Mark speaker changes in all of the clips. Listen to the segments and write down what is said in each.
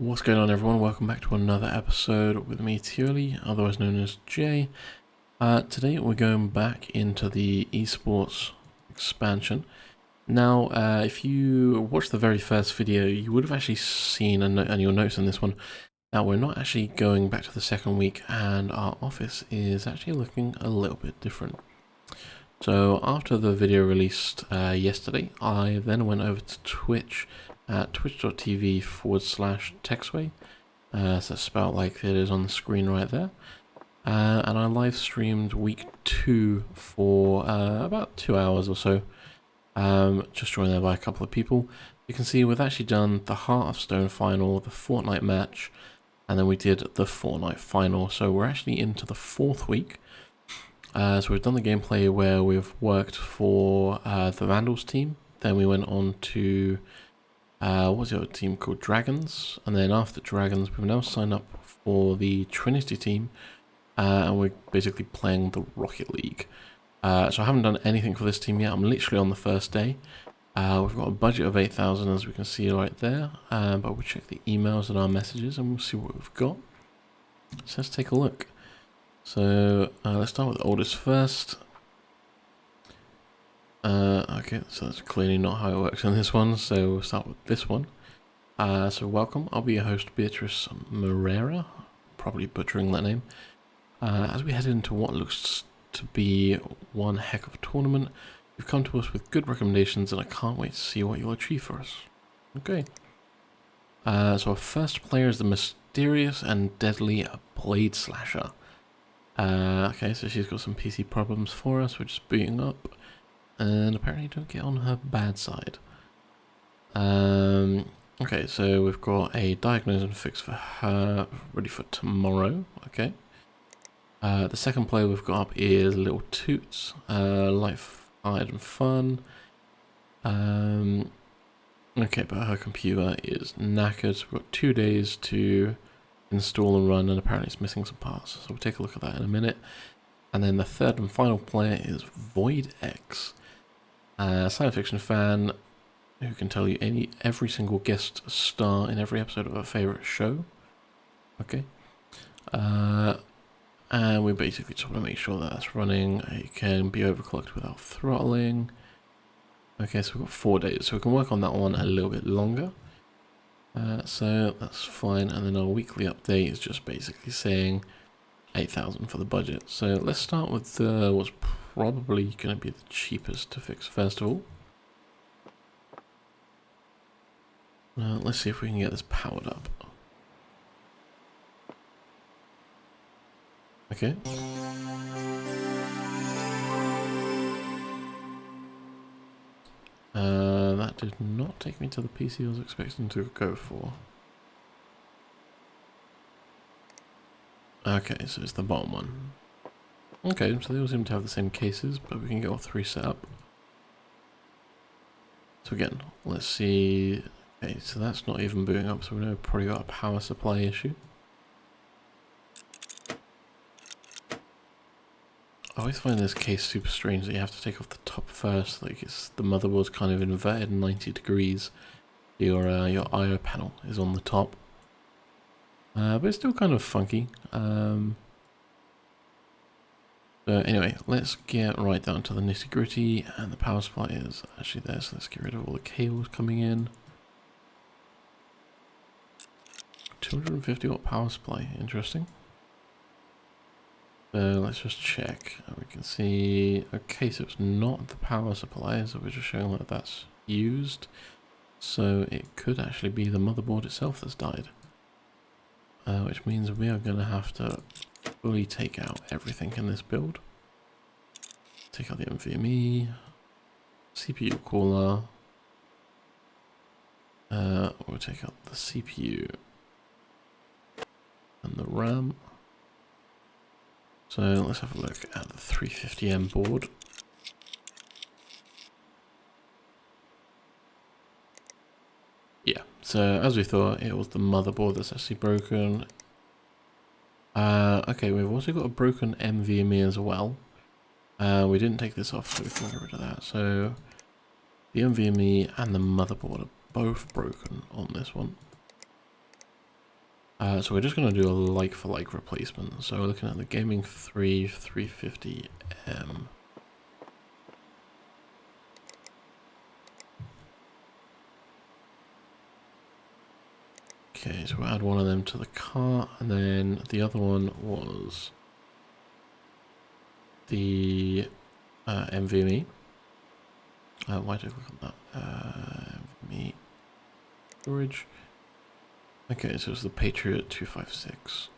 Speaker 1: What's going on, everyone? Welcome back to another episode with me, Tioli, otherwise known as Jay. Today we're going back into the eSports expansion. Now, if you watched the very first video, you would have actually seen, and you'll notice in this one, that we're not actually going back to the second week, and our office is actually looking a little bit different. So after the video released yesterday, I then went over to Twitch at twitch.tv/Texway, so it's spelled like it is on the screen right there, and I live streamed week 2 for about 2 hours or so, just joined there by a couple of people. You can see we've actually done the Heart of Stone final, the Fortnite match, and then we did the Fortnite final, so we're actually into the 4th week. So we've done the gameplay where we've worked for the Vandals team, then we went on to what was the other team called? Dragons, and then after Dragons we've now signed up for the Trinity team, and we're basically playing the Rocket League. So I haven't done anything for this team yet. I'm literally on the first day. We've got a budget of 8,000 as we can see right there, but we'll check the emails and our messages and we'll see what we've got. So let's take a look. So let's start with the oldest first. Okay, so that's clearly not how it works in this one, so we'll start with this one. So welcome, I'll be your host, Beatrice Moreira, probably butchering that name. As we head into what looks to be one heck of a tournament, you've come to us with good recommendations and I can't wait to see what you'll achieve for us. Okay. So our first player is the mysterious and deadly Blade Slasher. Okay, so she's got some PC problems for us, we're just booting up, and apparently don't get on her bad side. Okay, so we've got a diagnose and fix for her, ready for tomorrow, okay. The second player we've got up is Little Toots, life, hard and fun. Okay, but her computer is knackered, so we've got 2 days to install and run, and apparently it's missing some parts, so we'll take a look at that in a minute. And then the third and final player is Void X, a science fiction fan who can tell you every single guest star in every episode of her favourite show. Okay. And we basically just want to make sure that that's running. It can be overclocked without throttling. Okay, so we've got 4 days, so we can work on that one a little bit longer. So that's fine, and then our weekly update is just basically saying 8,000 for the budget. So let's start with what's probably going to be the cheapest to fix first of all. Let's see if we can get this powered up. Okay. That did not take me to the PC I was expecting to go for. Okay, so it's the bottom one. Okay, so they all seem to have the same cases, but we can get all 3 set up. So again, let's see. Okay, so that's not even booting up, so we know we've probably got a power supply issue. I always find this case super strange that you have to take off the top first, like it's the motherboard's kind of inverted 90 degrees. Your I/O panel is on the top, but it's still kind of funky. So anyway, let's get right down to the nitty gritty, and the power supply is actually there, so let's get rid of all the cables coming in. 250 watt power supply, interesting. So let's just check. We can see, okay, so it's not the power supply, so we're just showing that that's used. So it could actually be the motherboard itself that's died. Which means we are going to have to fully take out everything in this build. Take out the NVMe, CPU cooler. We'll take out the CPU and the RAM. So let's have a look at the 350M board. Yeah, so as we thought, it was the motherboard that's actually broken. Okay, we've also got a broken NVMe as well. We didn't take this off, so we can get rid of that. So the NVMe and the motherboard are both broken on this one. So we're just going to do a like-for-like replacement. So we're looking at the Gaming 3 350M. Okay, so we'll add one of them to the car, and then the other one was the MVME. Why did I click on that? MVME storage. Okay, so it's the Patriot 256.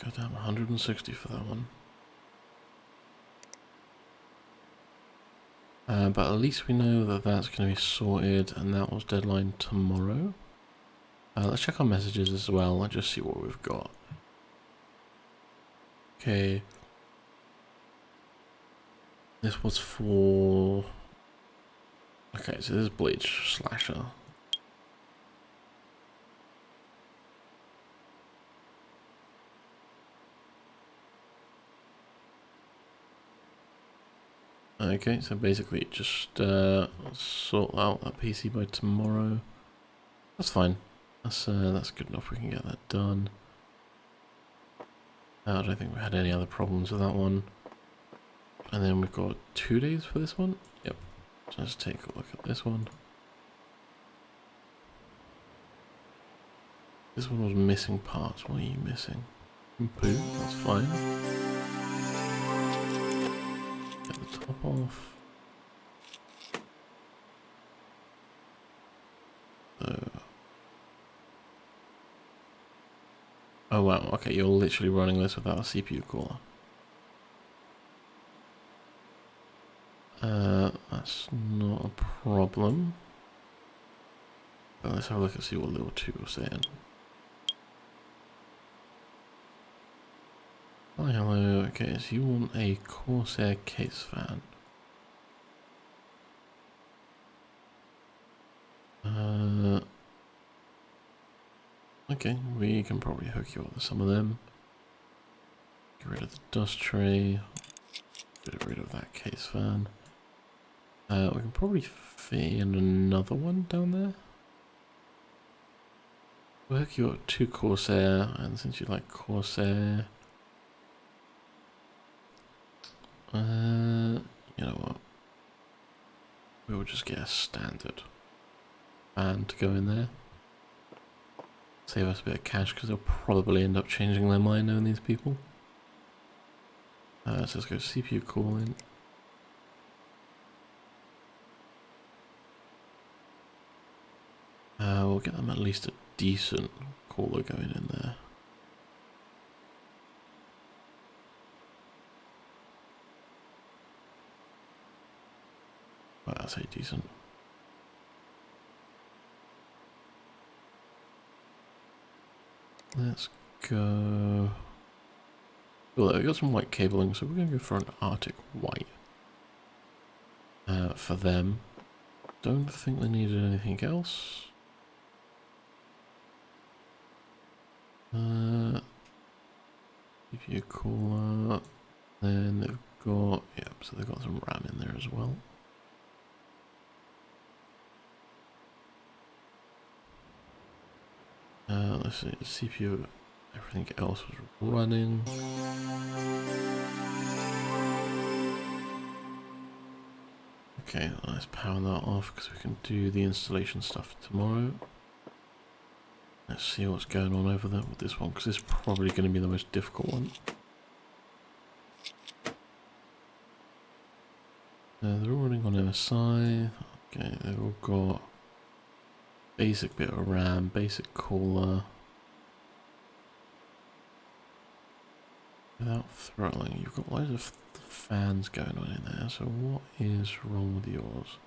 Speaker 1: Goddamn, 160 for that one. But at least we know that that's going to be sorted, and that was deadline tomorrow. Let's check our messages as well and just see what we've got. Okay. This was for... Okay, so this is Bleach Slasher. Okay, so basically just sort out that PC by tomorrow. That's fine. That's good enough. We can get that done. I don't think we had any other problems with that one. And then we've got 2 days for this one. Yep. So let's take a look at this one. This one was missing parts. What are you missing? Boo, that's fine. Get the top off. So. Oh wow, okay, you're literally running this without a CPU cooler. That's not a problem. But let's have a look and see what level 2 was saying. Hi, hello. Okay, so you want a Corsair case fan. Okay, we can probably hook you up with some of them. Get rid of the dust tray. Get rid of that case fan. We can probably fit in another one down there. We'll hook you up 2 Corsair, and since you like Corsair, you know what? We'll just get a standard fan to go in there. Save us a bit of cash because they'll probably end up changing their mind knowing these people. So let's go CPU cooling. We'll get them at least a decent cooler going in there. Well, I say decent. Let's go. Well, we got some white cabling, so we're going to go for an Arctic white for them. Don't think they needed anything else. CPU cooler. Then they've got, yep, so they've got some RAM in there as well. Let's see, CPU, everything else was running. Okay, let's power that off because we can do the installation stuff tomorrow. Let's see what's going on over there with this one because this is probably going to be the most difficult one. They're all running on MSI. Okay, they've all got basic bit of RAM, basic cooler. Without throttling, you've got loads of fans going on in there, so what is wrong with yours?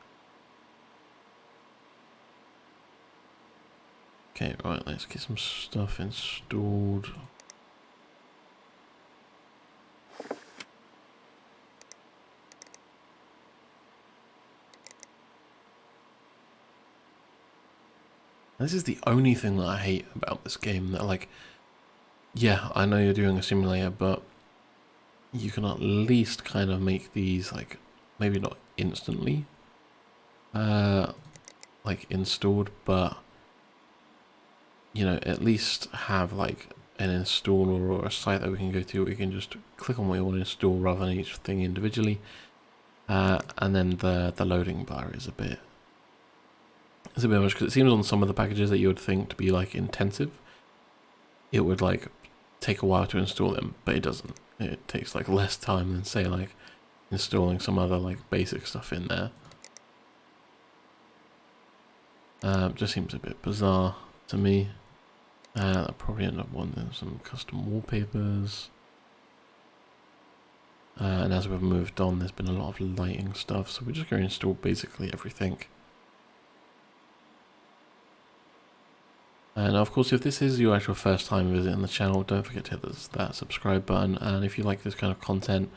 Speaker 1: Okay, right, let's get some stuff installed. This is the only thing that I hate about this game, that like, yeah, I know you're doing a simulator, but you can at least kind of make these like maybe not instantly like installed, but you know, at least have like an installer or a site that we can go to where we can just click on what you want to install rather than each thing individually. And then the loading bar is a bit much, because it seems on some of the packages that you would think to be like intensive, it would like take a while to install them, but it doesn't. It takes like less time than say like installing some other like basic stuff in there. Just seems a bit bizarre to me. I'll probably end up wanting some custom wallpapers. And as we've moved on, there's been a lot of lighting stuff, so we're just going to install basically everything. And of course, if this is your actual first time visiting the channel, don't forget to hit that subscribe button. And if you like this kind of content,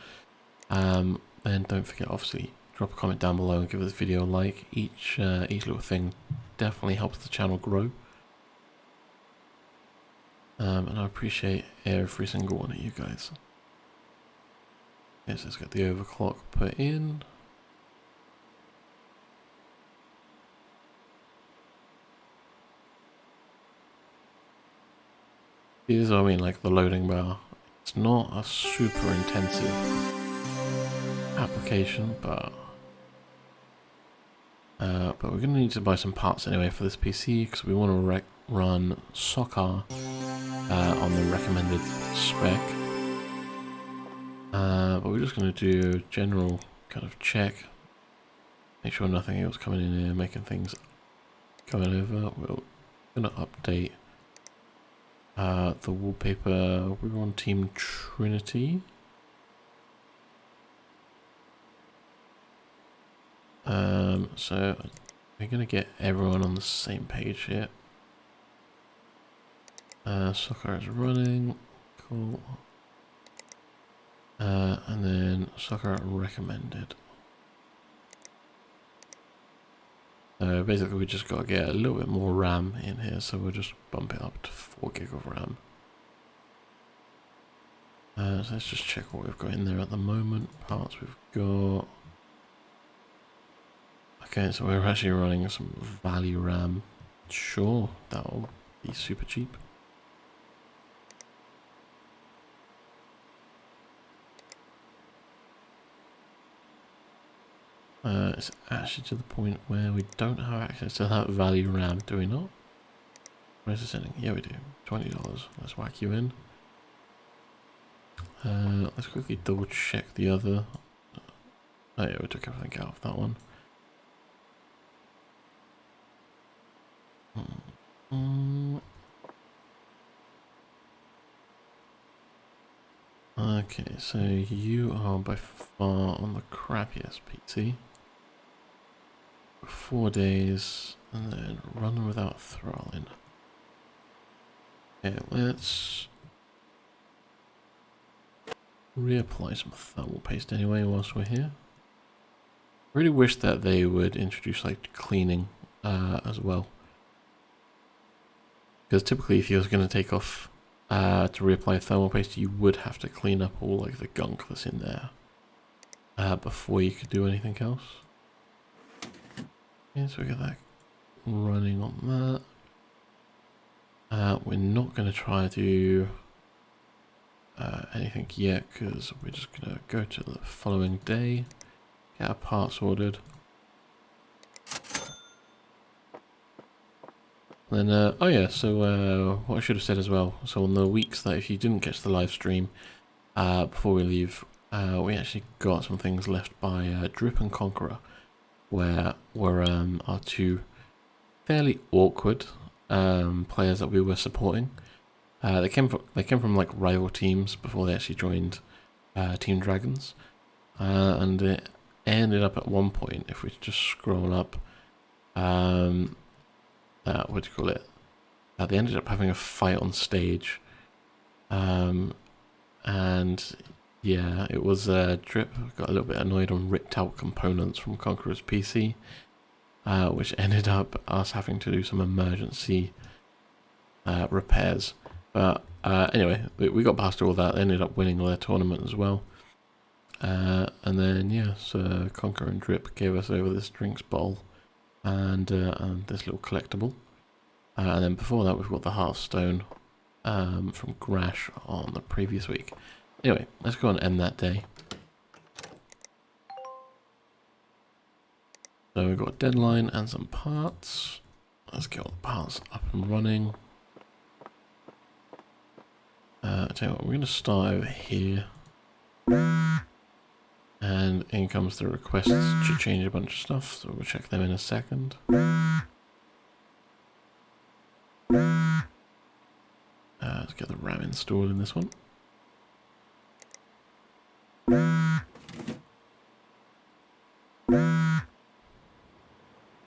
Speaker 1: then don't forget, obviously, drop a comment down below and give this video a like. Each little thing definitely helps the channel grow. And I appreciate every single one of you guys. Okay, so let's get the overclock put in. This is what I mean, like the loading bar. It's not a super intensive application, but we're going to need to buy some parts anyway for this PC, because we want to run SocCar on the recommended spec. But we're just going to do general kind of check, make sure nothing else coming in here, making things coming over. We're going to update the wallpaper. We're on Team Trinity. So we're going to get everyone on the same page here. SocCar is running. Cool. And then SocCar recommended. Basically we just got to get a little bit more RAM in here, so we'll just bump it up to 4 gig of RAM. So let's just check what we've got in there at the moment. Parts we've got. Okay, so we're actually running some value RAM. Sure, that'll be super cheap. It's actually to the point where we don't have access to that value RAM, do we not? Where's the setting? Yeah, we do. $20. Let's whack you in. Let's quickly double check the other. Oh yeah, we took everything out of that one. Okay, so you are by far on the crappiest PC. 4 days, and then run without throttling. Okay, let's reapply some thermal paste anyway whilst we're here. I really wish that they would introduce like cleaning as well. Because typically if you was going to take off to reapply thermal paste, you would have to clean up all like the gunk that's in there before you could do anything else. Okay, so we got that running on that. We're not going to try to do anything yet, because we're just going to go to the following day, get our parts ordered. Then, oh yeah, so what I should have said as well, so on the weeks that if you didn't catch the live stream before we leave, we actually got some things left by Drip and Conqueror, where were our two fairly awkward players that we were supporting. They came from like rival teams before they actually joined Team Dragons, and it ended up at one point, if we just scroll up, what do you call it? They ended up having a fight on stage, and yeah, it was Drip got a little bit annoyed on ripped out components from Conqueror's PC, which ended up us having to do some emergency repairs. But anyway, we got past all that. They ended up winning their tournament as well. And then, yeah, so Conquer and Drip gave us over this drinks bowl and this little collectible. And then before that, we've got the Hearthstone from Grash on the previous week. Anyway, let's go and end that day. So we've got a deadline and some parts. Let's get all the parts up and running. I'll tell you what, we're going to start over here. And in comes the requests to change a bunch of stuff, so we'll check them in a second. Let's get the RAM installed in this one.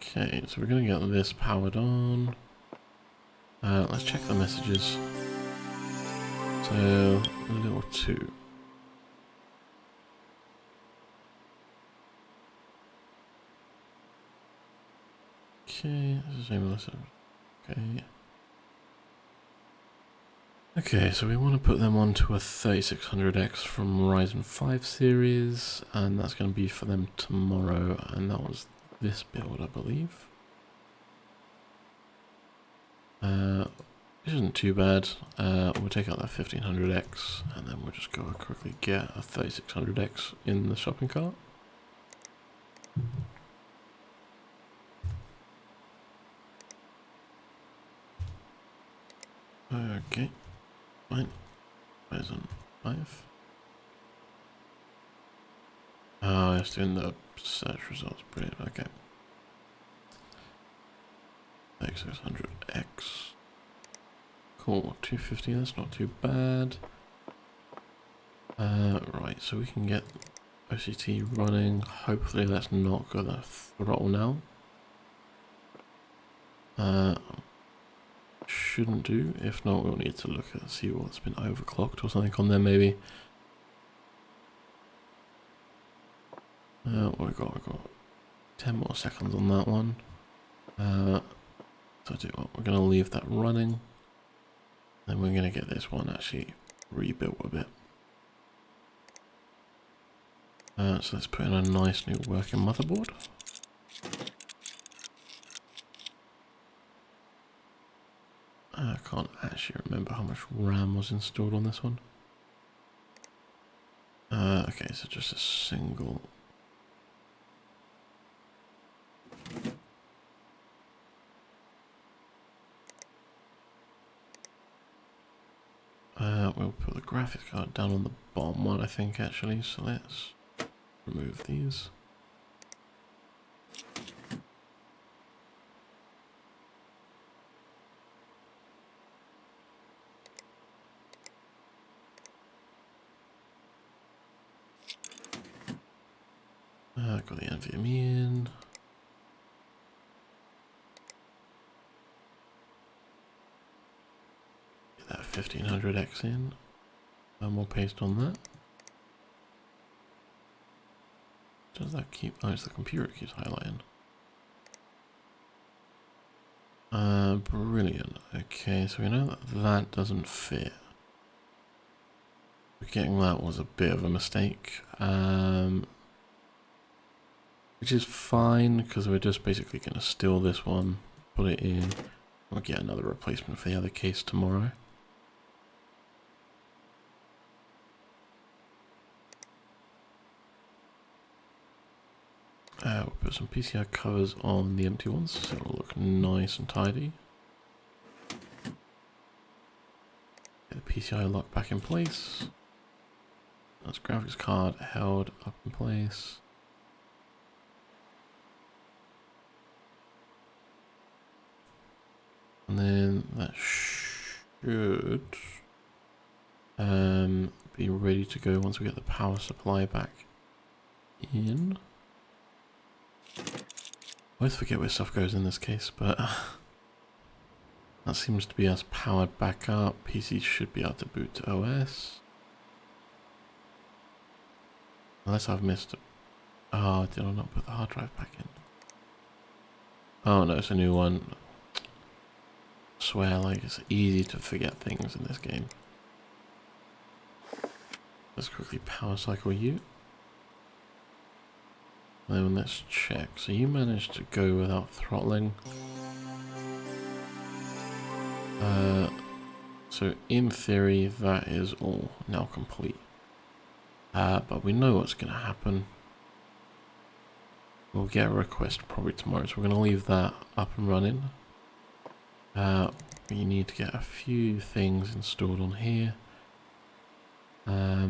Speaker 1: Okay, so we're going to get this powered on. Let's check the messages. So, little 2. Okay, this is aimless. Okay. Okay, so we want to put them onto a 3600X from Ryzen 5 series, and that's going to be for them tomorrow, and that was this build, I believe. Which isn't too bad. We'll take out that 1500X, and then we'll just go quickly get a 3600X in the shopping cart. Okay, fine. Ryzen 5. Oh, it's doing the search results. Brilliant. Okay. 3600X. Cool. 250. That's not too bad. Right. So we can get OCT running. Hopefully, that's not gonna throttle now. Shouldn't do. If not, we'll need to look at see what's been overclocked or something on there maybe. What we got? We've got 10 more seconds on that one. So I do what, we're going to leave that running. Then we're going to get this one actually rebuilt a bit. So let's put in a nice new working motherboard. I can't actually remember how much RAM was installed on this one. Okay, so just a single. We'll put the graphics card down on the bottom one, I think, actually. So let's remove these. Got the NVMe in. Get that 1500X in. And we'll paste on that. Does that keep... Oh, it's the computer it keeps highlighting. Brilliant. Okay, so we know that that doesn't fit. Getting that was a bit of a mistake. Which is fine, because we're just basically going to steal this one, put it in. We'll get another replacement for the other case tomorrow. We'll put some PCI covers on the empty ones, so it'll look nice and tidy. Get the PCI lock back in place. That's graphics card held up in place. And then that should be ready to go once we get the power supply back in. I always forget where stuff goes in this case, but that seems to be us powered back up. PC should be able to boot to OS. Unless I've missed it. Oh, did I not put the hard drive back in? Oh no, it's a new one. I swear, like, it's easy to forget things in this game. Let's quickly power cycle you. Then let's check. So you managed to go without throttling. So in theory, that is all now complete. But we know what's going to happen. We'll get a request probably tomorrow, so we're going to leave that up and running. We need to get a few things installed on here.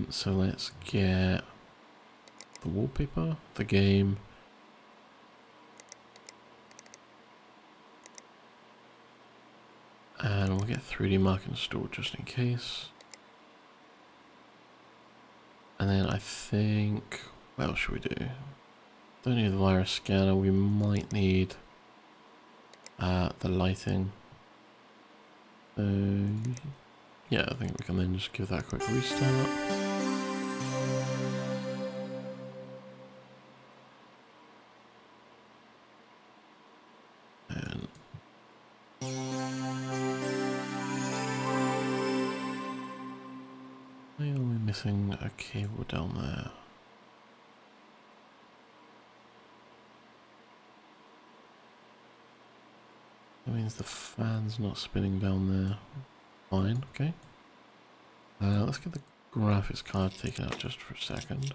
Speaker 1: So let's get the wallpaper, the game. And we'll get 3D Mark installed just in case. And then I think, what else should we do? Don't need the virus scanner, we might need the lighting. Yeah, I think we can then just give that a quick restart. And why are we missing a cable down there? That means the fan's not spinning down there. Fine, okay. Let's get the graphics card taken out just for a second.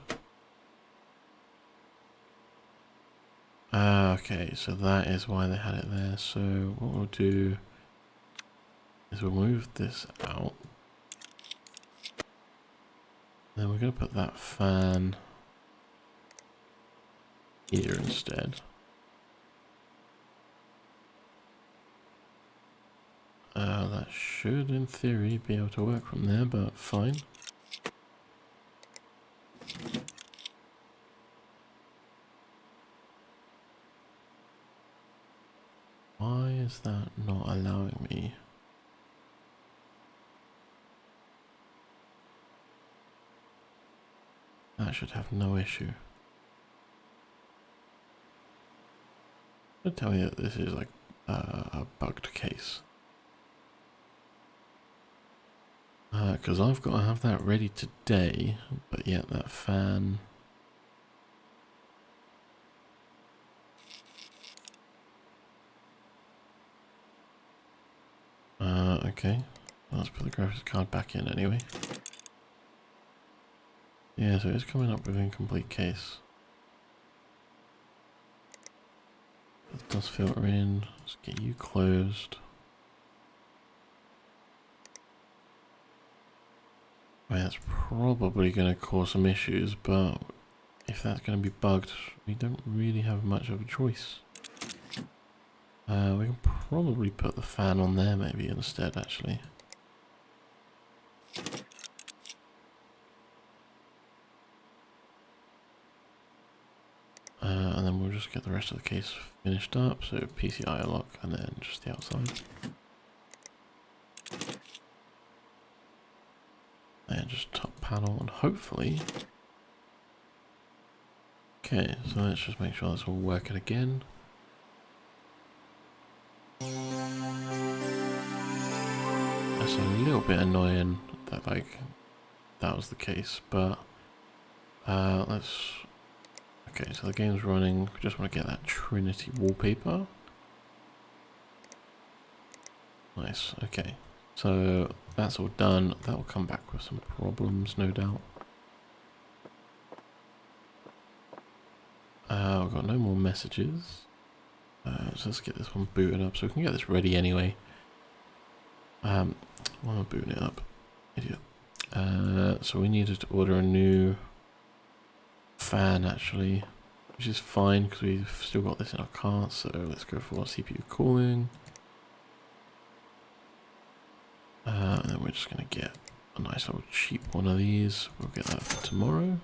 Speaker 1: Okay, so that is why they had it there. So what we'll do is we'll move this out. Then we're going to put that fan here instead. That should, in theory, be able to work from there, but fine. Why is that not allowing me? That should have no issue. I'll tell you that this is like a bugged case. Because I've got to have that ready today, but yet that fan... okay. Let's put the graphics card back in anyway. Yeah, so it's coming up with incomplete case. It does filter in. Let's get you closed. Right, that's probably going to cause some issues, but if that's going to be bugged, we don't really have much of a choice. We can probably put the fan on there maybe instead, actually. And then we'll just get the rest of the case finished up, so PCI lock and then just the outside. And just top panel and hopefully... Okay, so let's just make sure that's all working again. That's a little bit annoying that that was the case, but let's... Okay, so the game's running. We just want to get that Trinity wallpaper. Nice, okay. So that's all done. That will come back with some problems, no doubt. We've got no more messages. So let's get this one booted up so we can get this ready anyway. Why am I booting it up? Idiot. So we needed to order a new fan actually, which is fine because we've still got this in our car. So let's go for CPU cooling. And then we're just going to get a nice little cheap one of these. We'll get that for tomorrow.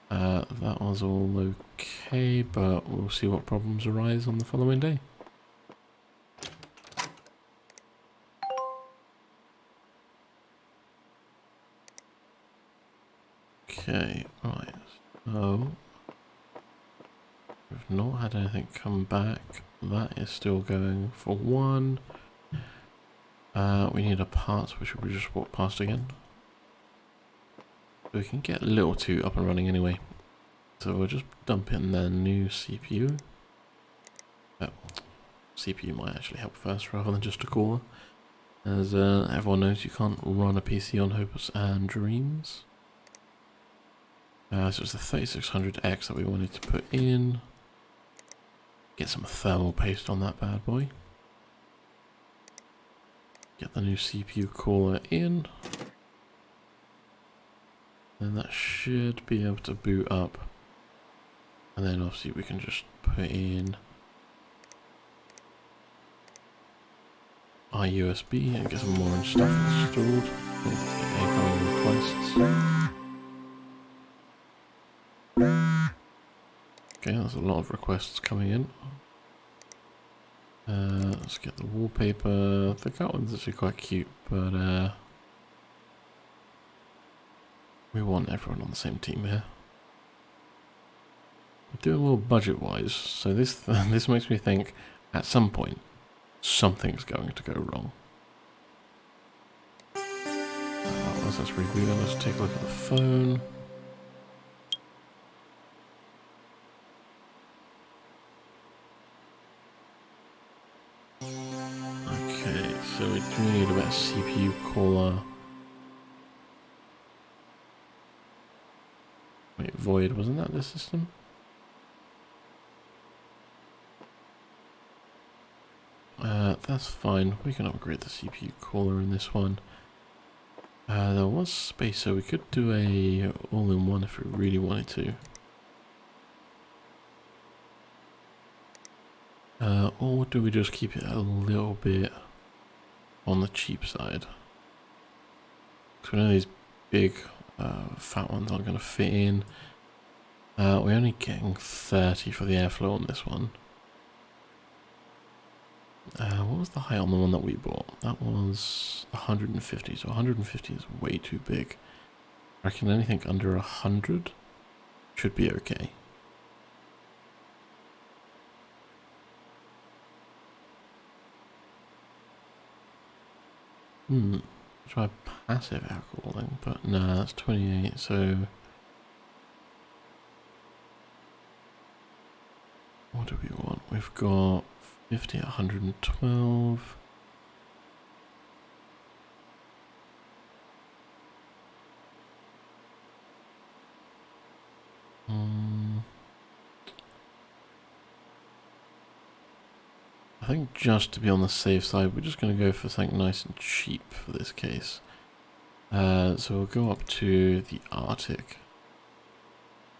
Speaker 1: That was all okay, but we'll see what problems arise on the following day. Okay, right, so we've not had anything come back. That is still going for one. We need a part which we just walk past again. We can get little 2 up and running anyway. So we'll just dump in the new CPU. CPU might actually help first rather than just a cooler. As everyone knows, you can't run a PC on hopes and dreams. So it's the 3600X that we wanted to put in. Get some thermal paste on that bad boy. Get the new CPU cooler in. And that should be able to boot up. And then obviously we can just put in our USB and get some more stuff installed. Incoming requests. Okay, there's a lot of requests coming in. Let's get the wallpaper. The cat one's actually quite cute, but we want everyone on the same team here. We're doing well budget-wise, so this this makes me think at some point something's going to go wrong. Let's reboot it. Let's take a look at the phone. Okay, so we do need a better CPU cooler. Wait, Void, wasn't that the system? That's fine. We can upgrade the CPU cooler in this one. There was space, so we could do a all-in-one if we really wanted to. Or do we just keep it a little bit on the cheap side? Because we know these big fat ones aren't going to fit in. We're only getting 30 for the airflow on this one. What was the height on the one that we bought? That was 150, so 150 is way too big. I reckon anything under 100 should be okay. Try passive air cooling, but no, that's 28, so... What do we want? We've got 50 at 112. I think just to be on the safe side, we're just going to go for something nice and cheap for this case. So we'll go up to the Arctic,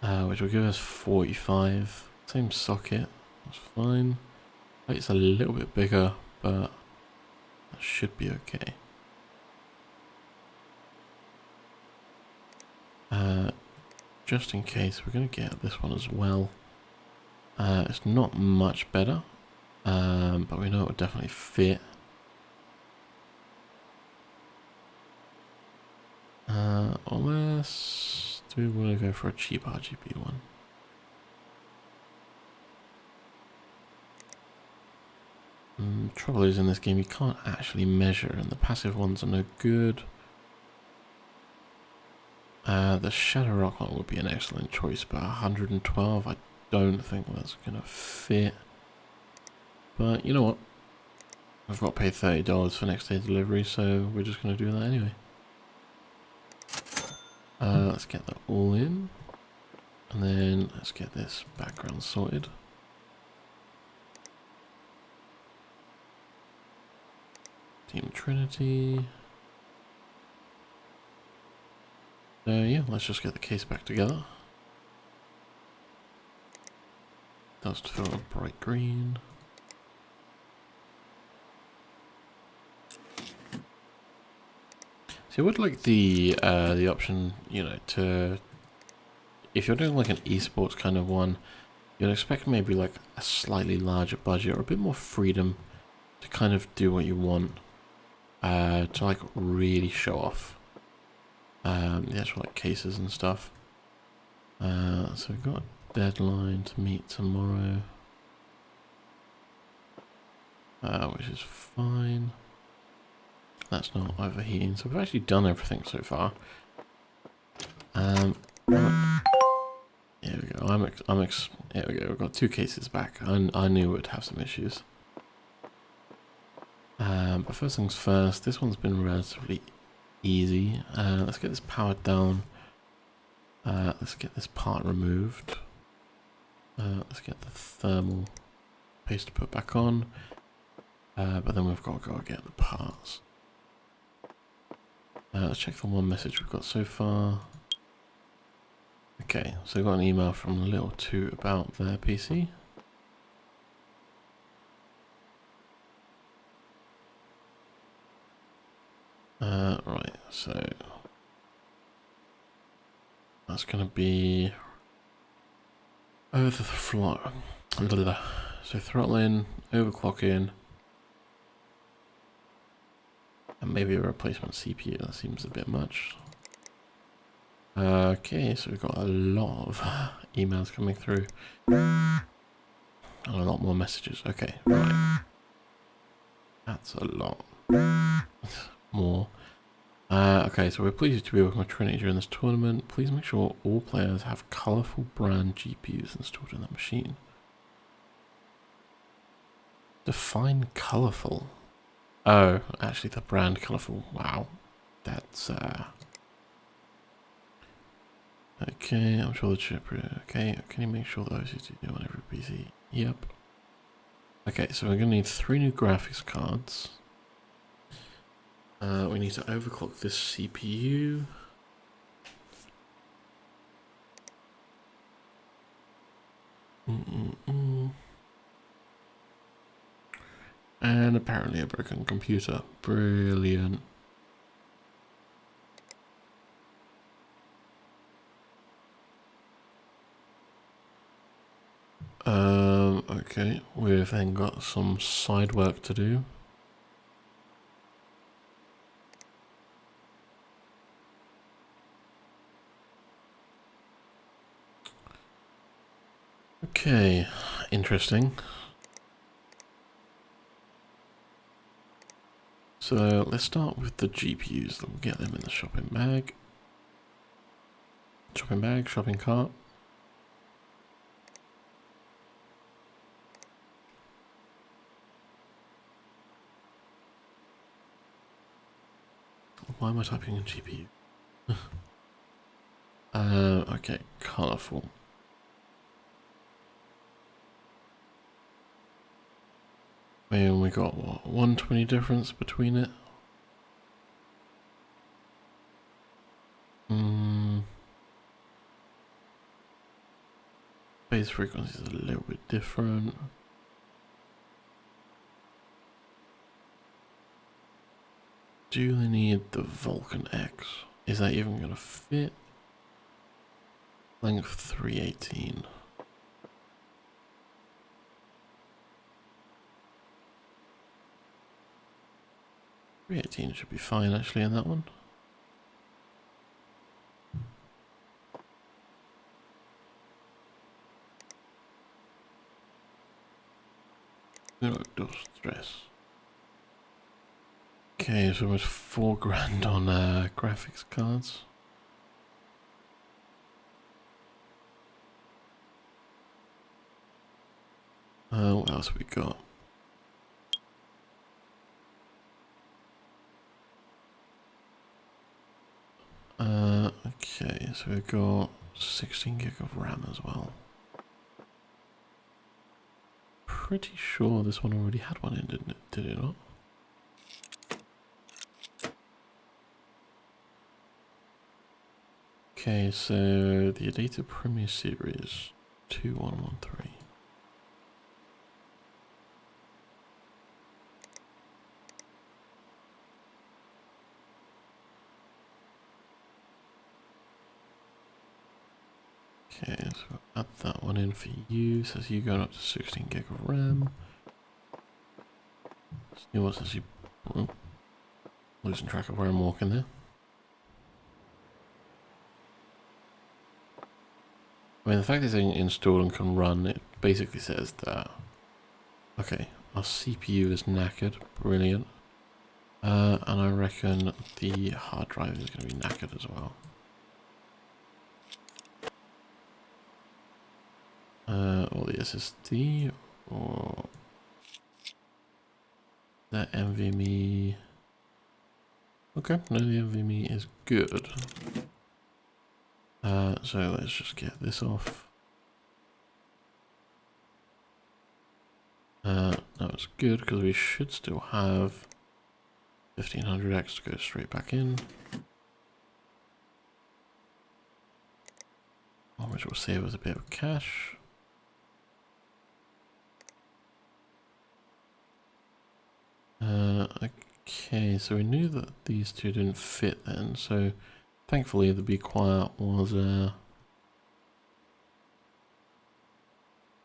Speaker 1: which will give us 45. Same socket, that's fine. It's a little bit bigger, but that should be okay. Just in case, we're going to get this one as well. It's not much better, but we know it would definitely fit. Unless, do we want to go for a cheap RGB one? Trouble is in this game you can't actually measure, and the passive ones are no good. The Shadow Rock one would be an excellent choice, but 112 I don't think that's going to fit. But you know what? I've got to pay $30 for next day delivery, so we're just going to do that anyway. Let's get that all in. And then let's get this background sorted. Team Trinity. Yeah, let's just get the case back together. Dust fill bright green. So I would like the option, you know, to, if you're doing like an eSports kind of one, you'd expect maybe like a slightly larger budget or a bit more freedom to kind of do what you want, to like really show off the actual like cases and stuff. So we've got a deadline to meet tomorrow, which is fine. That's not overheating, so we've actually done everything so far. Here we go. Here we go. We've got 2 cases back. I knew we'd have some issues. But first things first, this one's been relatively easy. Let's get this powered down. Let's get this part removed. Let's get the thermal paste to put back on. But then we've got to go get the parts. Let's check the one message we've got so far. Okay, so we've got an email from Little 2 about their PC. Right, so that's going to be over the floor. So throttle in, overclock in, and maybe a replacement CPU. That seems a bit much. Okay, so we've got a lot of emails coming through. And a lot more messages. Okay, right. That's a lot more. Okay, so we're pleased to be working with Trinity during this tournament. Please make sure all players have colourful brand GPUs installed in their machine. Define colourful. Oh, actually the brand colourful. Wow. That's okay, I'm sure the chip. Okay, can you make sure those you do on every PC? Yep. Okay, so we're going to need 3 new graphics cards. We need to overclock this CPU. And apparently a broken computer. Brilliant. Okay, we've then got some side work to do. Okay, interesting. So let's start with the GPUs. We'll get them in the shopping bag. Shopping bag, shopping cart. Why am I typing in GPU? Okay, colourful. And we got what, 120 difference between it? Base frequency is a little bit different. Do they need the Vulcan X? Is that even going to fit? Length 318. Should be fine actually in that one. No stress. Okay, so almost 4 grand on graphics cards. What else have we got? Okay, so we've got 16 gig of RAM as well. Pretty sure this one already had one in, didn't it? Did it not? Okay, so the Adata Premier Series 2113. Okay, so add that one in for you. Says you going up to 16 gig of RAM. See what says you. Oh, losing track of where I'm walking there. I mean, the fact it's installed and can run, it basically says that. Okay, our CPU is knackered. Brilliant. And I reckon the hard drive is going to be knackered as well. Or the SSD, or that NVMe. Okay, no, the NVMe is good. So let's just get this off. That's good because we should still have 1500X to go straight back in. Which will save us a bit of cash. Okay, so we knew that these two didn't fit then, so thankfully the Be Quiet was, we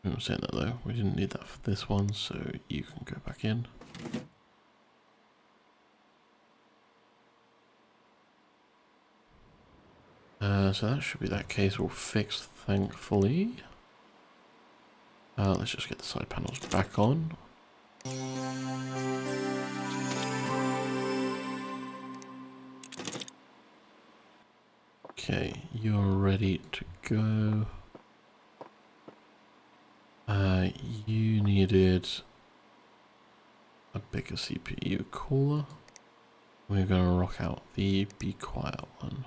Speaker 1: weren't saying that though, we didn't need that for this one, so you can go back in. So that should be that case all fixed, thankfully. Let's just get the side panels back on. Okay, you're ready to go. You needed a bigger CPU cooler. We're going to rock out the Be Quiet one.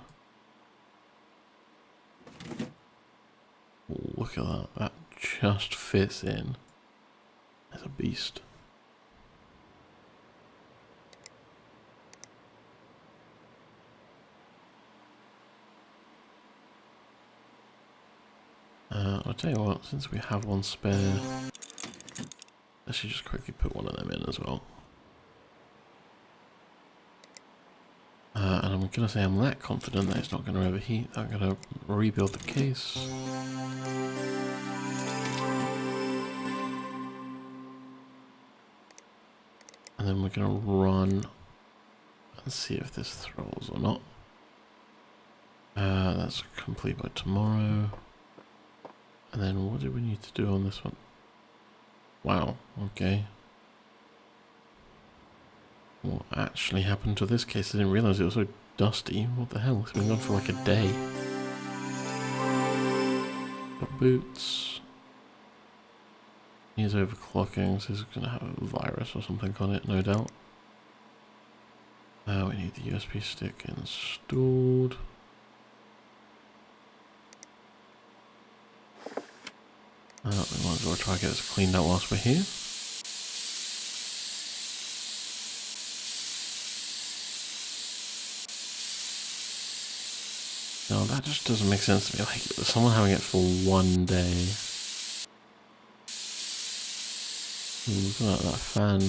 Speaker 1: Look at that, that just fits in. It's a beast. I'll tell you what, since we have one spare, I should just quickly put one of them in as well. And I'm gonna say I'm that confident that it's not gonna overheat. I'm gonna rebuild the case. And then we're gonna run and see if this throws or not. That's complete by tomorrow. And then what do we need to do on this one? Wow, okay. What actually happened to this case? I didn't realise it was so dusty. What the hell? It's been gone for like a day. The boots. He's overclocking, so he's going to have a virus or something on it, no doubt. We need the USB stick installed. We might as well try to get this cleaned out whilst we're here. No, that just doesn't make sense to me. Like, someone having it for one day. Ooh, look at that fan.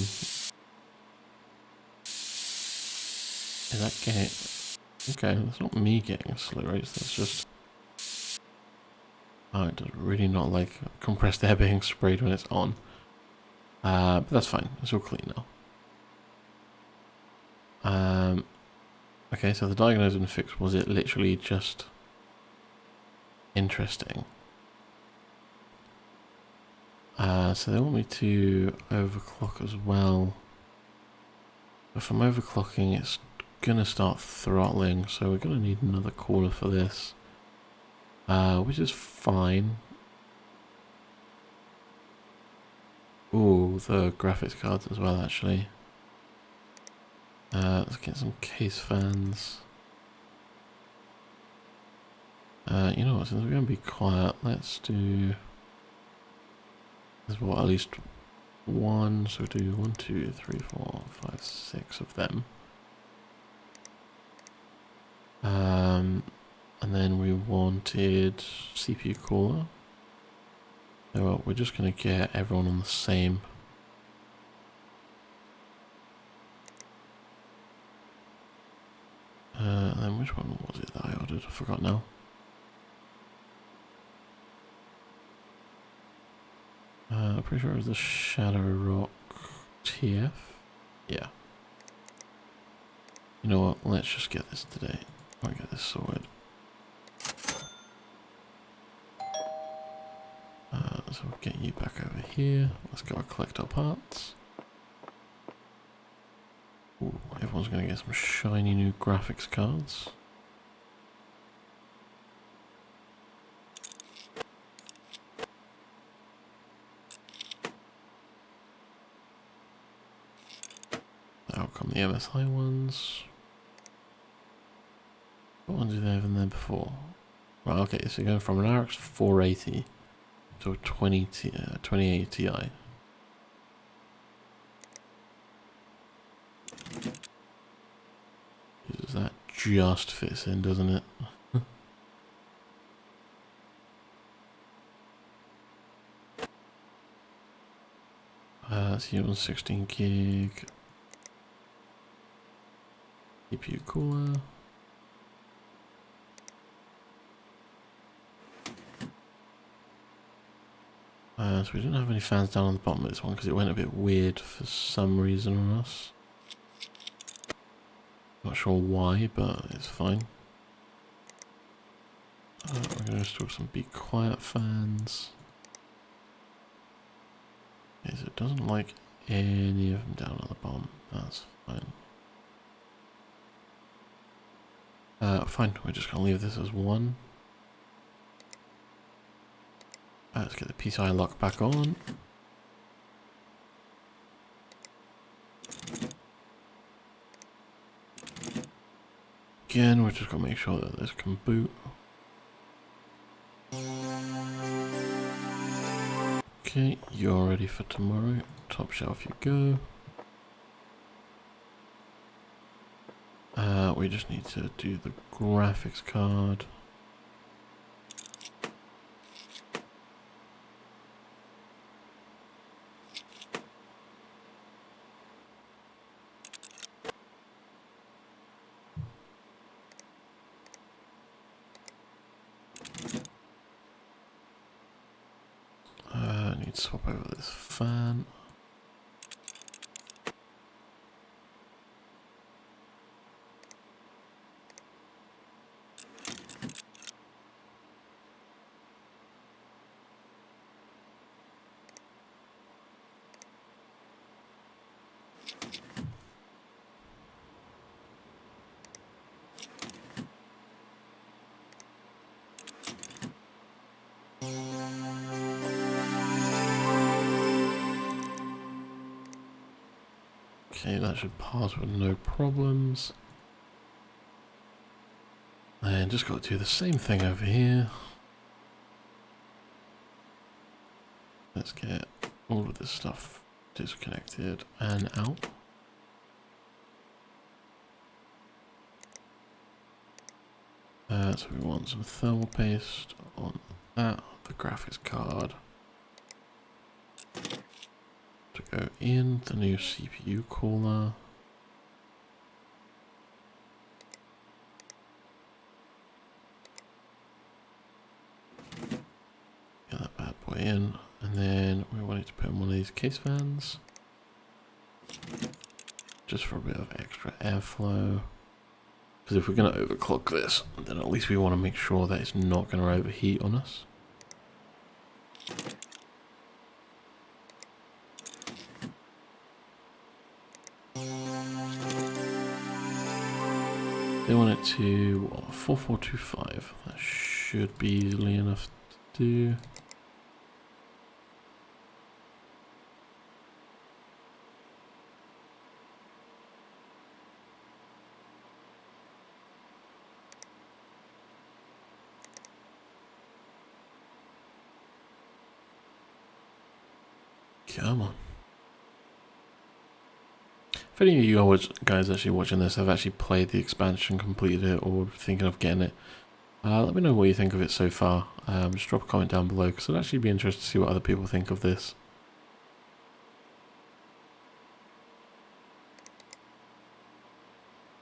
Speaker 1: Is that getting... Okay, that's not me getting slow rates, that's just... Oh, it does really not like compressed air being sprayed when it's on. But that's fine, it's all clean now. Okay, so the diagnose and fix, was it literally just interesting? So they want me to overclock as well. If I'm overclocking, it's gonna start throttling, so we're gonna need another cooler for this. Which is fine. Ooh, the graphics cards as well, actually. Let's get some case fans. You know what, since we're going to be quiet, let's do... There's what, at least one, so we'll do 1, 2, 3, 4, 5, 6 of them. And then we wanted CPU cooler. So well, we're just going to get everyone on the same. And then which one was it that I ordered? I forgot now. I'm pretty sure it was the Shadow Rock TF. Yeah. You know what? Let's just get this today. I'll get this sorted. So we'll get you back over here. Let's go and collect our parts. Ooh, everyone's going to get some shiny new graphics cards. on the MSI ones. What ones did they have in there before? Right, okay, so you're going from an RX 480 to a 2080 Ti. That just fits in, doesn't it? So you're on 16 gig. CPU cooler. So we didn't have any fans down on the bottom of this one because it went a bit weird for some reason on us. Not sure why, but it's fine. We're going to install some Be Quiet fans. Okay, so it doesn't like any of them down at the bottom. That's fine. Fine, we're just going to leave this as one. Let's get the PCI lock back on. Again, we're just going to make sure that this can boot. Okay, you're ready for tomorrow. Top shelf you go. We just need to do the graphics card. I need to swap over this fan. Okay, that should pass with no problems. And just got to do the same thing over here. Let's get all of this stuff disconnected and out. So we want some thermal paste on that, the graphics card. To go in the new CPU cooler. Get that bad boy in, and then we wanted to put in one of these case fans. Just for a bit of extra airflow. Because if we're going to overclock this, then at least we want to make sure that it's not going to overheat on us. They want it to 4425. That should be easily enough to do. Come on. If any of you guys actually watching this have actually played the expansion, completed it, or thinking of getting it, let me know what you think of it so far. Just drop a comment down below because I'd actually be interested to see what other people think of this.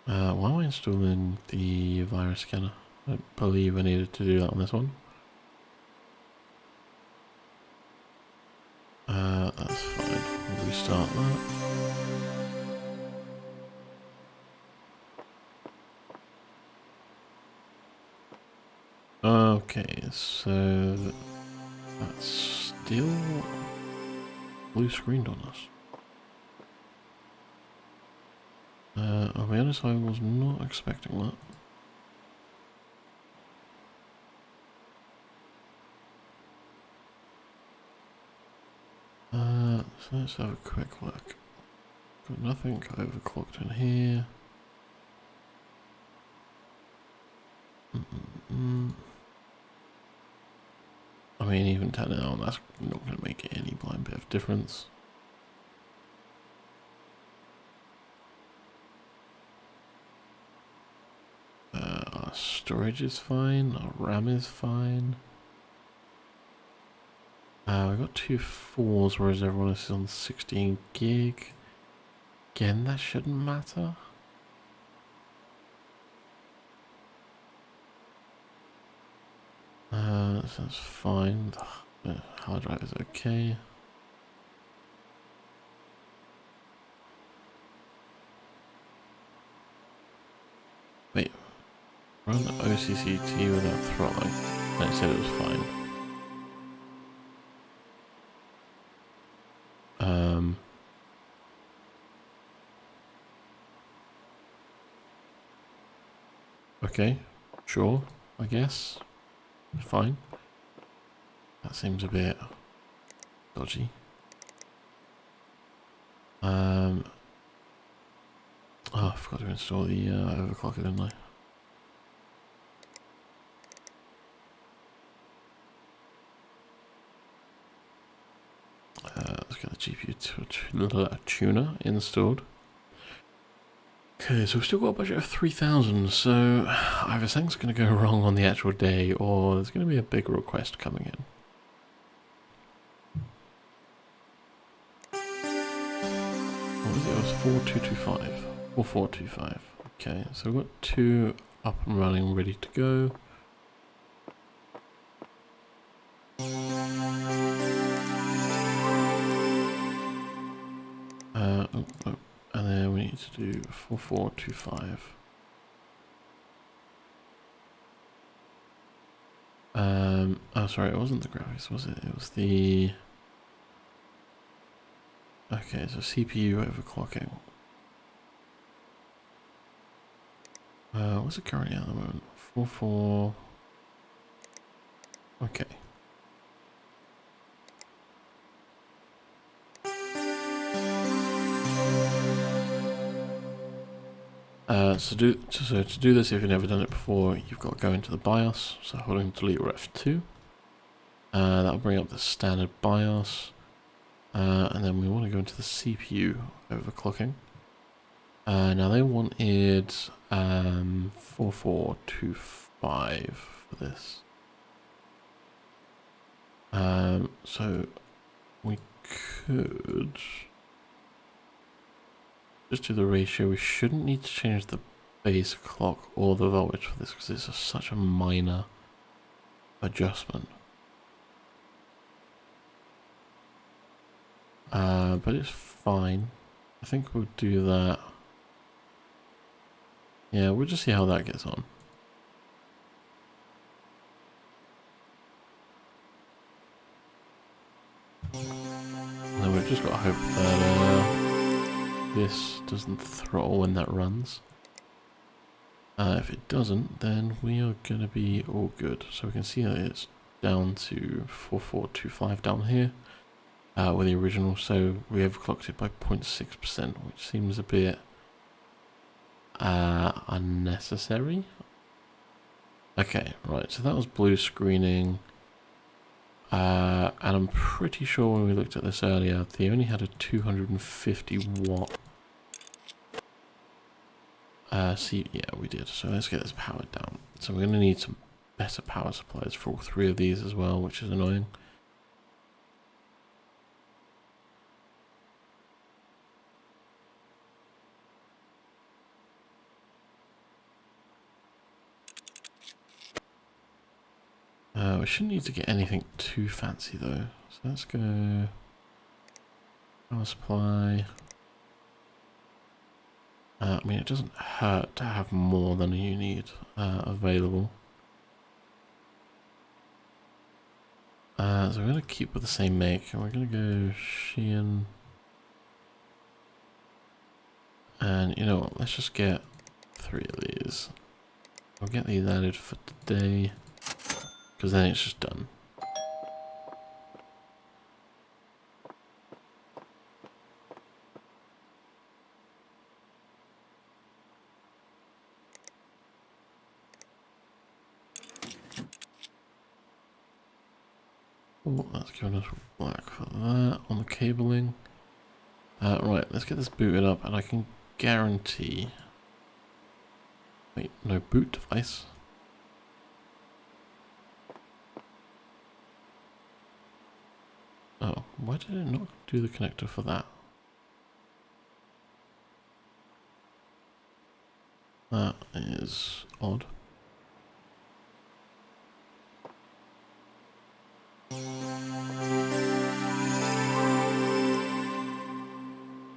Speaker 1: Why am I installing the virus scanner? I don't believe I needed to do that on this one. That's fine. We'll restart that. Okay, so that's still blue screened on us. I'll be honest, I was not expecting that. So let's have a quick look. got nothing overclocked in here. I mean, even turning it on, that's not going to make any blind bit of difference. Our storage is fine, our RAM is fine. We've got 2 4s, whereas everyone else is on 16 gig. Again, that shouldn't matter. So that's fine. The hard drive is okay. Wait, run OCCT without throttling. And it said it was fine. Okay, sure, I guess. Fine. That seems a bit dodgy. Oh, I forgot to install the overclocker, didn't I? Let's get the GPU tuner installed. Okay, so we've still got a budget of 3,000, so either something's going to go wrong on the actual day, or there's going to be a big request coming in. What was it? It was 4225. 4425. Okay, so we've got 2 up and running, ready to go. And then we need to do 4425. Oh, sorry, it wasn't the graphics, was it? It was the... Okay, so CPU overclocking. What's it currently at the moment? 44... Okay. So to do this, if you've never done it before, you've got to go into the BIOS. So holding delete or F2. That'll bring up the standard BIOS. And then we want to go into the CPU overclocking. Now they wanted 4425 for this. So we could just do the ratio. We shouldn't need to change the base clock or the voltage for this because it's such a minor adjustment. But it's fine. I think we'll do that. Yeah, we'll just see how that gets on. And then we've just got to hope that this doesn't throttle when that runs. If it doesn't, then we are going to be all good. So we can see that it's down to 4425 down here with the original. So we overclocked it by 0.6%, which seems a bit unnecessary. Okay, right, so that was blue screening. And I'm pretty sure when we looked at this earlier, they only had a 250 watt. Yeah, we did. So let's get this powered down. So we're going to need some better power supplies for all 3 of these as well, which is annoying. We shouldn't need to get anything too fancy though. So let's go power supply. I mean, it doesn't hurt to have more than you need available. So we're going to keep with the same make, and we're going to go Shein. And you know what, let's just get 3 of these. We'll get these added for today, because then it's just done. Cool, that's giving us work for that on the cabling. Right, let's get this booted up and I can guarantee... Wait, no boot device. Oh, why did it not do the connector for that? That is odd.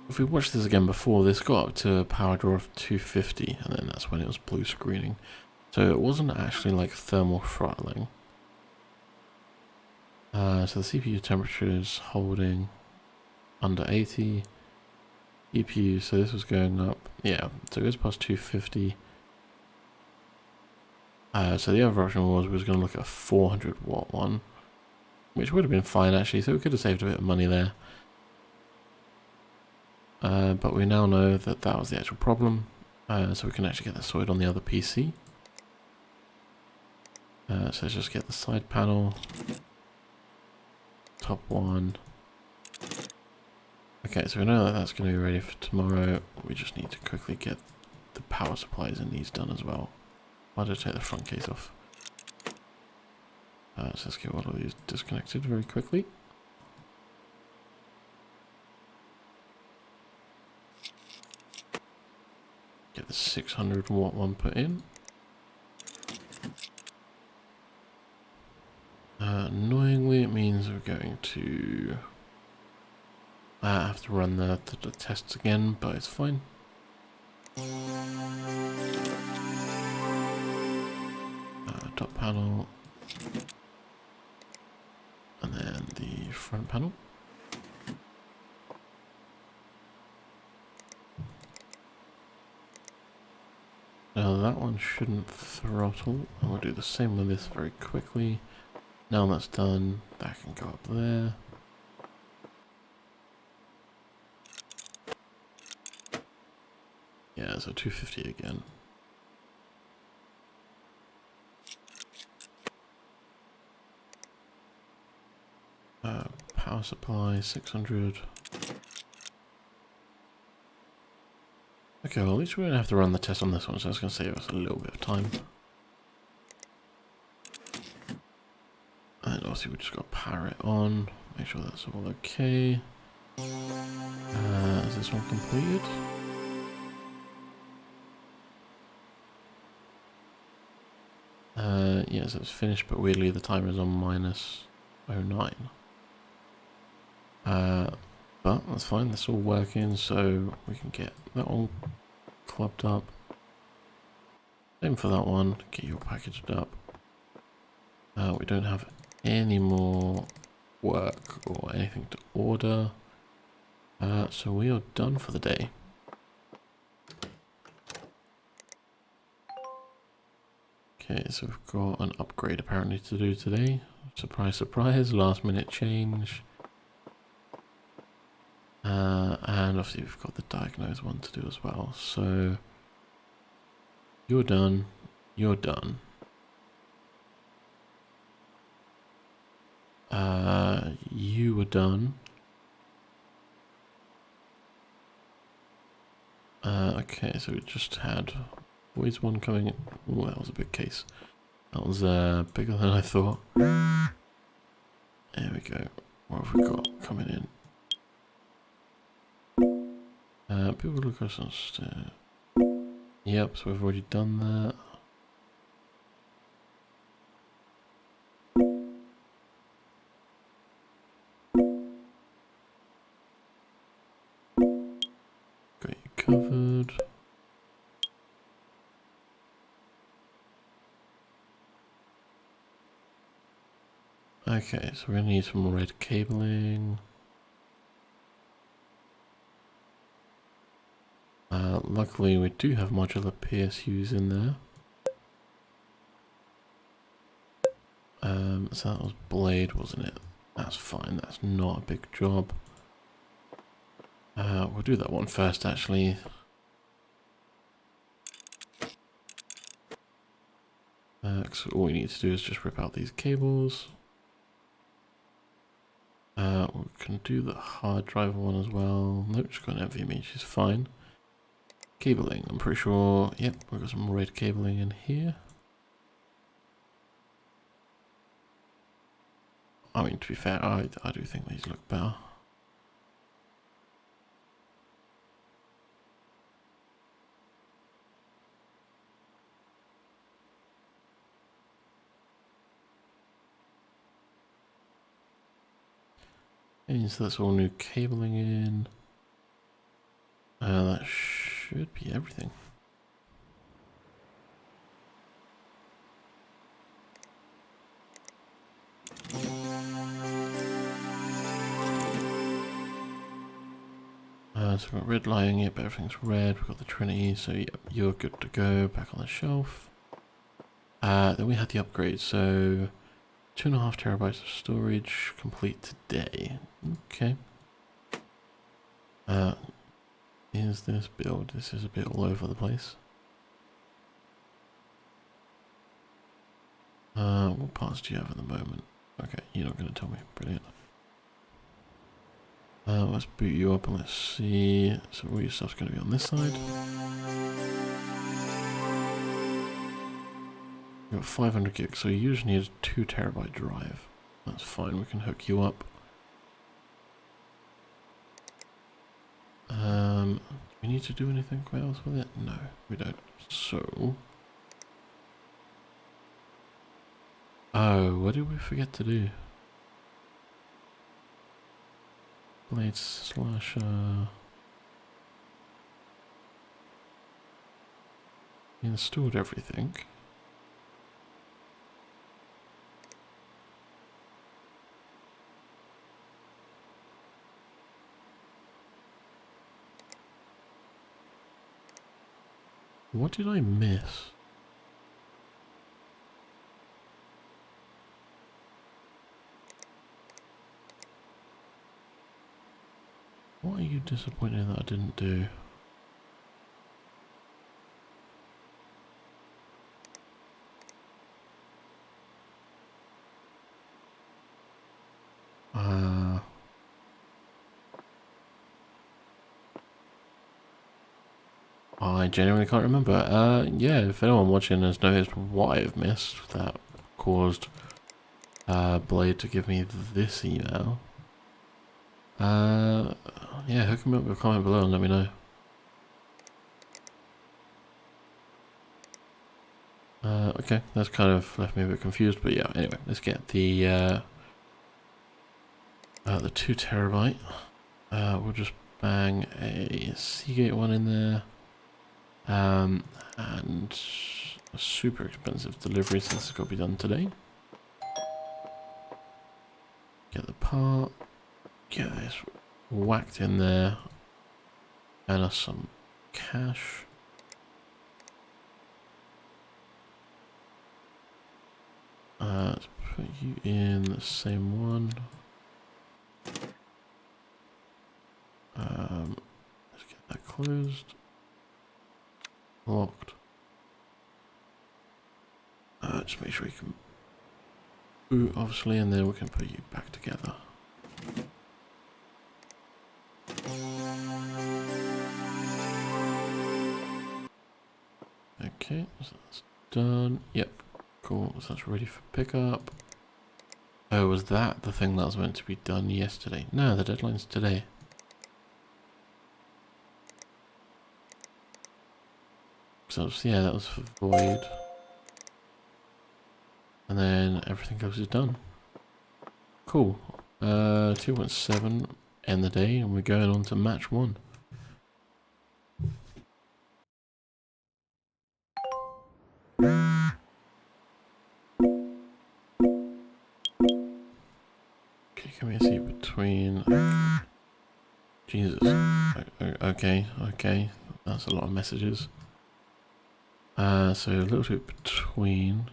Speaker 1: If we watched this again before, this got up to a power draw of 250, and then that's when it was blue screening. So it wasn't actually like thermal throttling. So the CPU temperature is holding under 80. EPU, so this was going up. Yeah, so it goes past 250. So the other option was we was going to look at a 400 watt one, which would have been fine actually, so we could have saved a bit of money there. But we now know that that was the actual problem, so we can actually get that sorted on the other PC. So let's just get the side panel, top one. Okay, so we know that that's going to be ready for tomorrow. We just need to quickly get the power supplies in these done as well. I'll just take the front case off. So let's get all of these disconnected very quickly. Get the 600 watt one put in. Annoyingly, it means we're going to have to run the tests again, but it's fine. Top panel, and then the front panel. Now that one shouldn't throttle, and we'll do the same with this very quickly. Now that's done, that can go up there. Yeah, so 250 again. Power supply, 600. Okay, well at least we don't have to run the test on this one, so that's going to save us a little bit of time. And obviously we just got to power it on, make sure that's all okay. Is this one completed? Yeah, so it's finished, but weirdly the timer is on -09. But that's fine, that's all working, so we can get that one clubbed up. Same for that one, get you all packaged up. We don't have any more work or anything to order. So we are done for the day. Okay, so we've got an upgrade apparently to do today. Surprise, surprise, last minute change. And obviously we've got the diagnose one to do as well. So you're done. You're done. You were done. Okay, so we just had voids one coming in. Oh, that was a big case. That was bigger than I thought. There we go. What have we got coming in? People look us on stairs. Yep, so we've already done that. Got you covered. Okay, so we're gonna need some more red cabling. Luckily we do have modular PSUs in there. So that was blade, wasn't it? That's fine, that's not a big job. We'll do that one first actually. So all we need to do is just rip out these cables. can do the hard drive one as well. Nope, she's got an NVMe, she's fine. Cabling, I'm pretty sure, yep, we've got some red cabling in here. I mean, to be fair, I do think these look better. And so that's all new cabling in. That should be everything. So we've got red lighting it, but everything's red. We've got the Trinity, so yep, you're good to go. Back on the shelf. Then we had the upgrade, so 2.5 terabytes of storage complete today. Okay. Is this build? This is a bit all over the place. What parts do you have at the moment? Okay, you're not going to tell me. Brilliant. Let's boot you up and let's see. So all your stuff's going to be on this side. You've got 500 gigs, so you just need a 2 terabyte drive. That's fine, we can hook you up. Do we need to do anything else with it? No, we don't. So... Oh, what did we forget to do? Blades slash... Installed everything. What did I miss? What are you disappointed that I didn't do? I genuinely can't remember. Yeah, if anyone watching has noticed what I've missed that caused Blade to give me this email, yeah, hook me up with a comment below and let me know. Okay, that's kind of left me a bit confused, but yeah, anyway, let's get the 2 terabyte. We'll just bang a Seagate one in there. And a super expensive delivery since it's got to be done today. Get the part, get this whacked in there, and us some cash. Let's put you in the same one. Let's get that closed. Locked. Just make sure you can boot, obviously, and then we can put you back together. Okay, so that's done. Yep, cool. So that's ready for pickup. Oh, was that the thing that was meant to be done yesterday? No, the deadline's today. So yeah, that was for void. And then everything else is done. Cool. 2.7 end the day, and we're going on to match 1. Okay, can we see between... Jesus. Okay, that's a lot of messages. So a little bit between...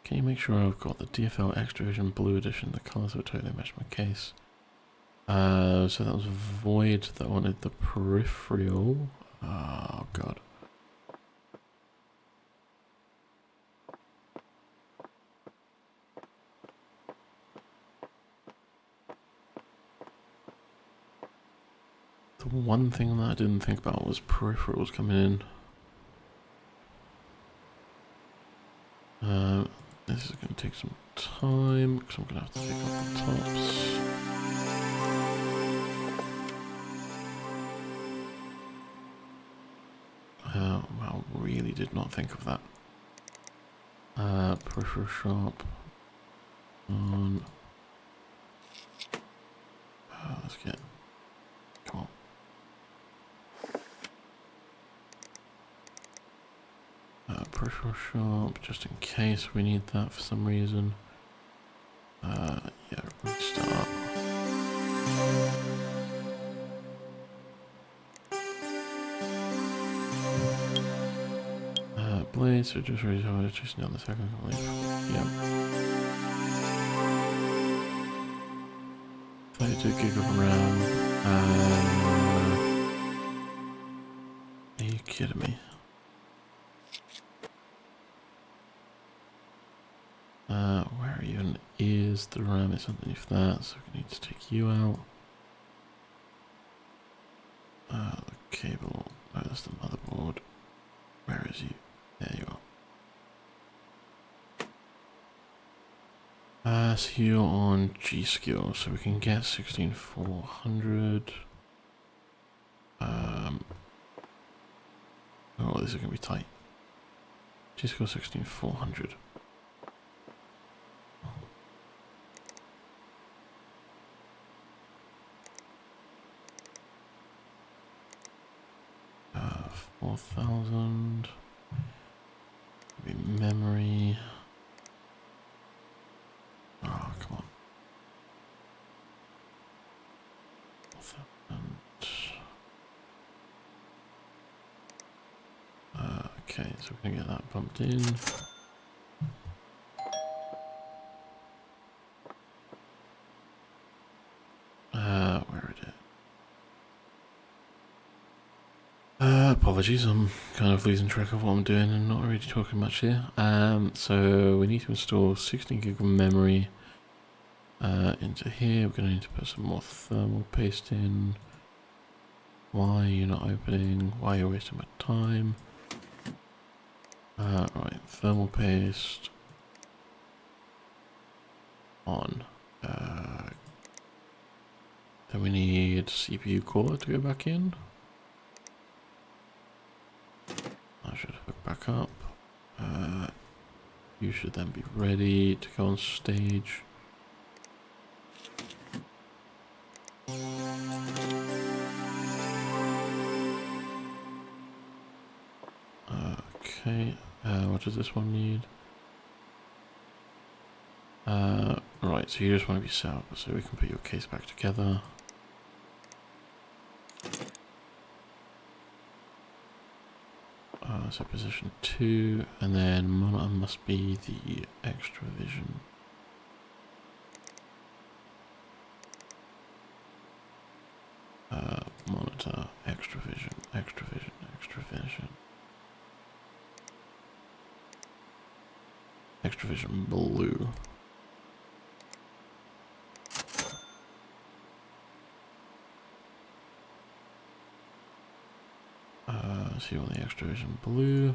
Speaker 1: Can you make sure I've got the DFL Extra Vision Blue Edition, the colours that totally match my case? So that was Void that wanted the peripheral. Oh god. The one thing that I didn't think about was peripherals coming in. This is going to take some time because I'm going to have to take off the tops. Wow, really did not think of that. Peripheral shop on. Let's get. Come on. Peripheral shop, just in case we need that for some reason. Yeah, restart. Blades, so just restarted, just down the second, I believe. Yeah. 32 gig of RAM. Are you kidding me? Where even is the RAM? It's underneath that, so we need to take you out. The cable. Oh, that's the motherboard. Where is you? There you are. So you're on G skill, so we can get 16400. Oh, this is gonna be tight. G skill 16400. Uh, 4000. Maybe memory. Oh, come on. 4000. Okay, so we're gonna get that bumped in. Where is it? Apologies, I'm kind of losing track of what I'm doing and not really talking much here. So we need to install 16 gig of memory into here. We're going to need to put some more thermal paste in. Why are you not opening? Why are you wasting my time? Right, thermal paste on. Then we need CPU core to go back in. I should hook back up. You should then be ready to go on stage. Okay, what does this one need? Right, so you just want to be set up so we can put your case back together. So position 2, and then monitor must be the extra vision. Monitor, extra vision, extra vision, extra vision. Extra vision blue. See on the extra vision blue.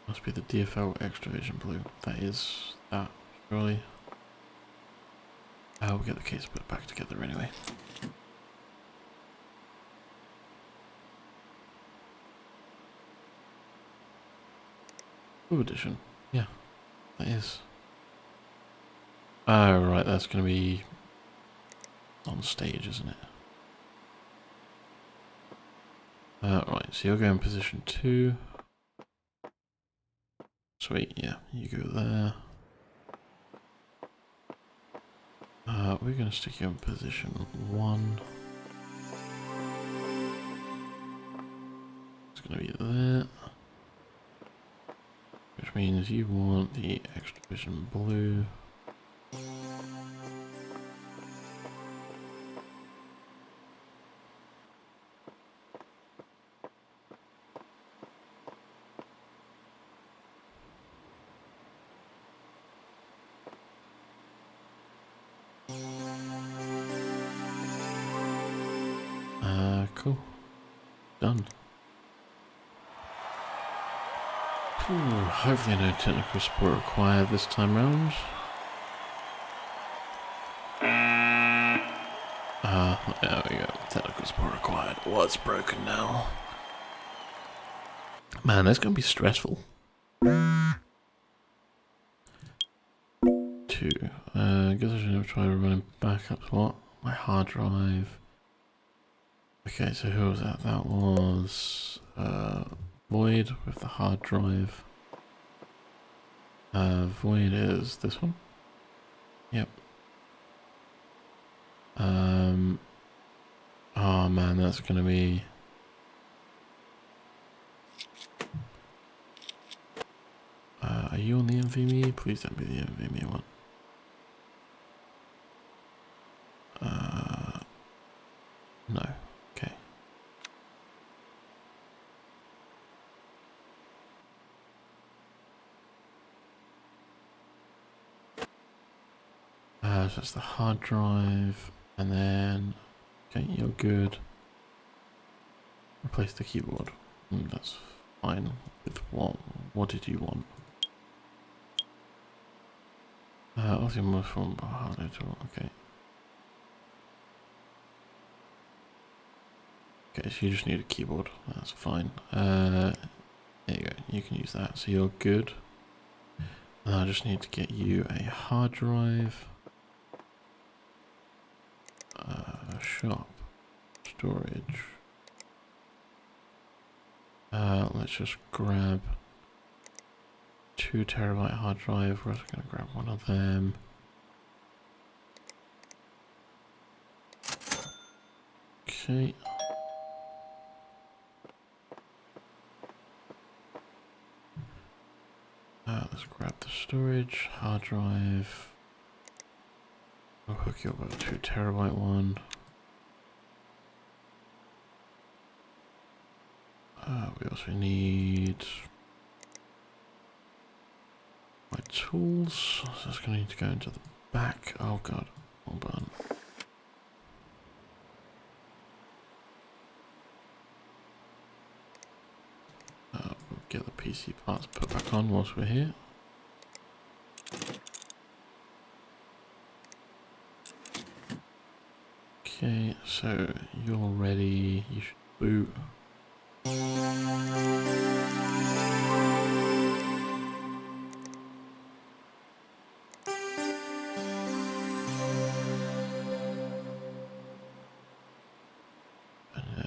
Speaker 1: Must be the DFL extra vision blue. That is that, surely. We'll get the case put back together anyway. Blue edition. Yeah, that is. Oh, right, that's going to be on stage, isn't it? Right, so you'll go in position 2. Sweet, yeah, you go there. We're going to stick you in position 1. It's going to be there. Which means you want the extra vision blue. Cool. Done. Hopefully no technical support required this time round. There we go. Technical support required. What's broken now? Man, that's gonna be stressful. 2. Guess I should have tried running backups. What? My hard drive. Okay, so who was that? That was Void with the hard drive. Void is this one. Yep. Oh man, that's gonna be. Are you on the NVMe? Please don't be the NVMe one. No. Okay. So that's the hard drive, and then okay, you're good. Replace the keyboard. That's fine. With what? What did you want? Also more from harder to okay. Okay, so you just need a keyboard. That's fine. There you go. You can use that. So you're good. And I just need to get you a hard drive. Shop. Storage. Let's just grab 2 terabyte hard drive. We're also going to grab one of them. Okay. Let's grab the storage, hard drive. I'll hook you up with a 2 terabyte one. We also need my tools. So it's going to need to go into the back. Oh god, hold on. We'll get the PC parts put back on whilst we're here. Okay, so you're ready. You should boot.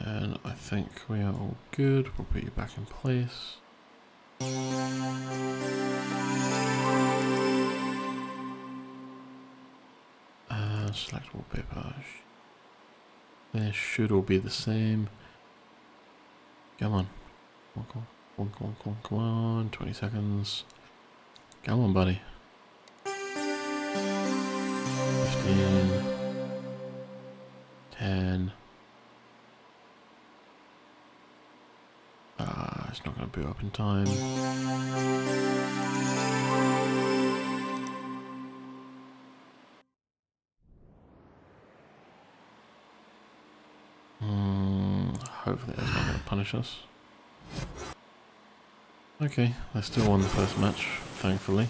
Speaker 1: And I think we are all good. We'll put you back in place. Select wallpaper. They should all be the same. Come on. Come on. 20 seconds. Come on, buddy. 15. 10. It's not going to boot up in time. Hopefully that's not going to punish us. Okay, they still won the first match, thankfully.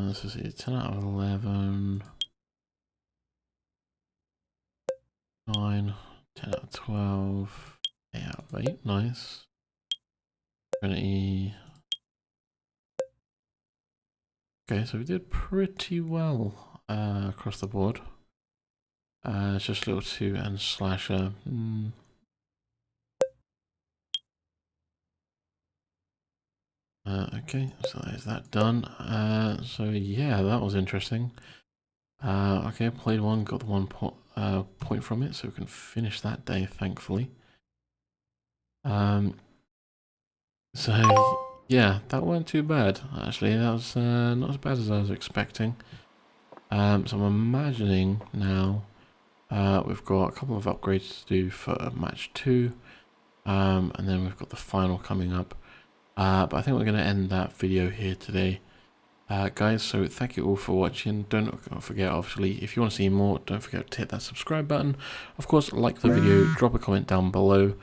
Speaker 1: This is a 10 out of 11. 9. 10 out of 12. 8 out of 8. Nice. Trinity. Okay, so we did pretty well across the board. It's just little 2 and slasher. Okay, so there's that done. So yeah, that was interesting. Okay, played one, got the 1 point from it, so we can finish that day, thankfully. So yeah, that weren't too bad, actually. That was not as bad as I was expecting. So I'm imagining now we've got a couple of upgrades to do for match 2. And then we've got the final coming up. But I think we're going to end that video here today. Guys, so thank you all for watching. Don't forget, obviously, if you want to see more, don't forget to hit that subscribe button. Of course, like the video, drop a comment down below.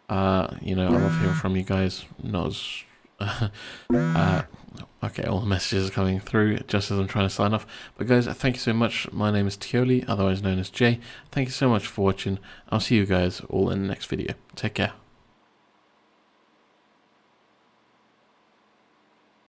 Speaker 1: You know, I love hearing from you guys. Not as... okay, all the messages are coming through just as I'm trying to sign off. But guys, thank you so much. My name is Tioli, otherwise known as Jay. Thank you so much for watching. I'll see you guys all in the next video. Take care.